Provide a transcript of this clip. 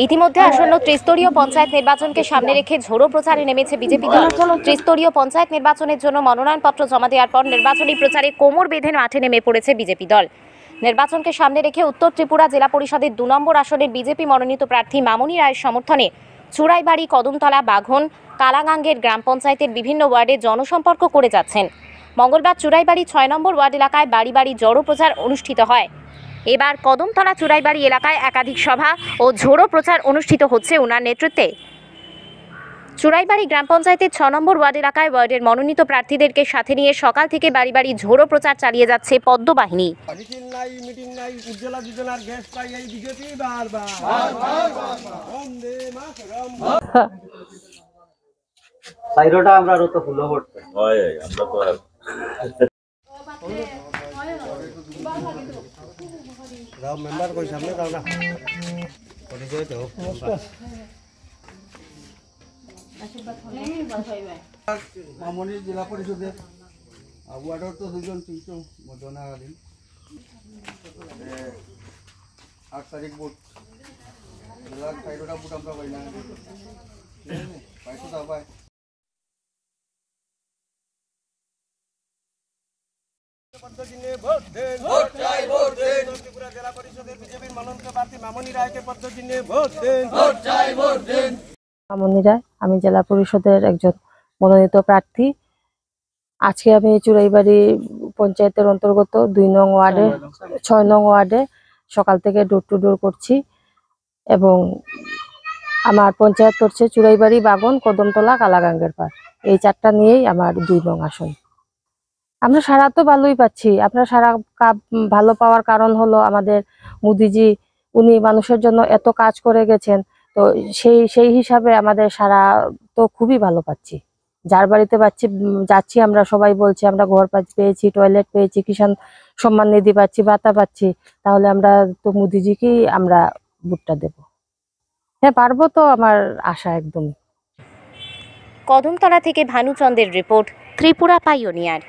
ইতিমধ্যে আসন্ন ত্রিস্তরীয় পঞ্চায়েত নির্বাচনকে সামনে রেখে ঝোড়ো প্রচারে নেমেছে বিজেপি দল। ত্রিস্তরীয় পঞ্চায়েত নির্বাচনের জন্য মনোনয়নপত্র জমা দেওয়ার পর নির্বাচনী প্রচারে কোমর বেঁধে মাঠে নেমে পড়েছে বিজেপি দল। নির্বাচনকে সামনে রেখে উত্তর ত্রিপুরা জেলা পরিষদের ২ নম্বর আসনের বিজেপি মনোনীত প্রার্থী মামনি রায়ের সমর্থনে চুড়াইবাড়ি, কদমতলা, বাঘন, কালাগাঙ্গের গ্রাম পঞ্চায়েতের বিভিন্ন ওয়ার্ডে জনসম্পর্ক করে যাচ্ছেন। মঙ্গলবার চুড়াইবাড়ি ৬ নম্বর ওয়ার্ড এলাকায় বাড়ি বাড়ি জড়ো প্রচার অনুষ্ঠিত হয়। এবার কদমতলা, চুড়াইবাড়ি এলাকায় একাধিক সভা ও ঝোড়ো প্রচার অনুষ্ঠিত হচ্ছে ওনার নেতৃত্বে। চুড়াইবাড়ি গ্রাম পঞ্চায়েতের ৬ নম্বর ওয়ার্ড এলাকায় ওয়ার্ডের মনোনীত প্রার্থীদেরকে সাথে নিয়ে সকাল থেকে বাড়ি বাড়ি ঝোড়ো প্রচার চালিয়ে যাচ্ছে পদ্ম বাহিনী। আমরা তো ফুলো করতে আমরা তো রাও মেম্বার কই সামনে দাও না পরিচয় দাও। মামনি জেলা পরিষদের ওয়ার্ডের তো 2জন 3জন মতনাকালীন 8 তারিখ ভোট জেলার 4টা ভোট আমরা পাই না পাইছো দাও ভাই। ভোট দেন, ভোট চাই, ভোট দেন। ত্রিপুরা জেলা পরিষদের বিজেপির মনোনীত প্রার্থী মামনি রায়কে পদ্মচিহ্নে ভোট দেন, ভোট চাই, ভোট দেন। মামনি রায়, আমি জেলা পরিষদের একজন মনোনীত প্রার্থী। আজকে আমি চুড়াইবাড়ি পঞ্চায়েতের অন্তর্গত 2 নং ওয়ার্ডে 6 নং ওয়ার্ডে সকাল থেকে ডোর টু ডোর করছি এবং আমার পঞ্চায়েত করছে চুড়াইবাড়ি, বাগন, কদমতলা, কালাগাঙ্গের পাড়। এই 4টা নিয়েই আমার 2 নং আসন। আমরা সারা তো ভালোই পাচ্ছি। আপনার সারা ভালো পাওয়ার কারণ হলো আমাদের মোদিজি, উনি মানুষের জন্য এত কাজ করে গেছেন। তো সেই হিসাবে আমাদের সারা তো খুবই ভালো পাচ্ছি। যার বাড়িতে যাচ্ছি আমরা সবাই বলছি আমরা ঘর পেয়েছি, টয়লেট পেয়েছি, কিষাণ সম্মান নিধি পাচ্ছি, ভাতা পাচ্ছি। তাহলে আমরা তো মোদিজিকেই আমরা ভোটটা দেব। হ্যাঁ, পারবো তো, আমার আশা একদম। কদমতলা থেকে ভানুচন্দ্রের রিপোর্ট, ত্রিপুরা পাইওনিয়ার।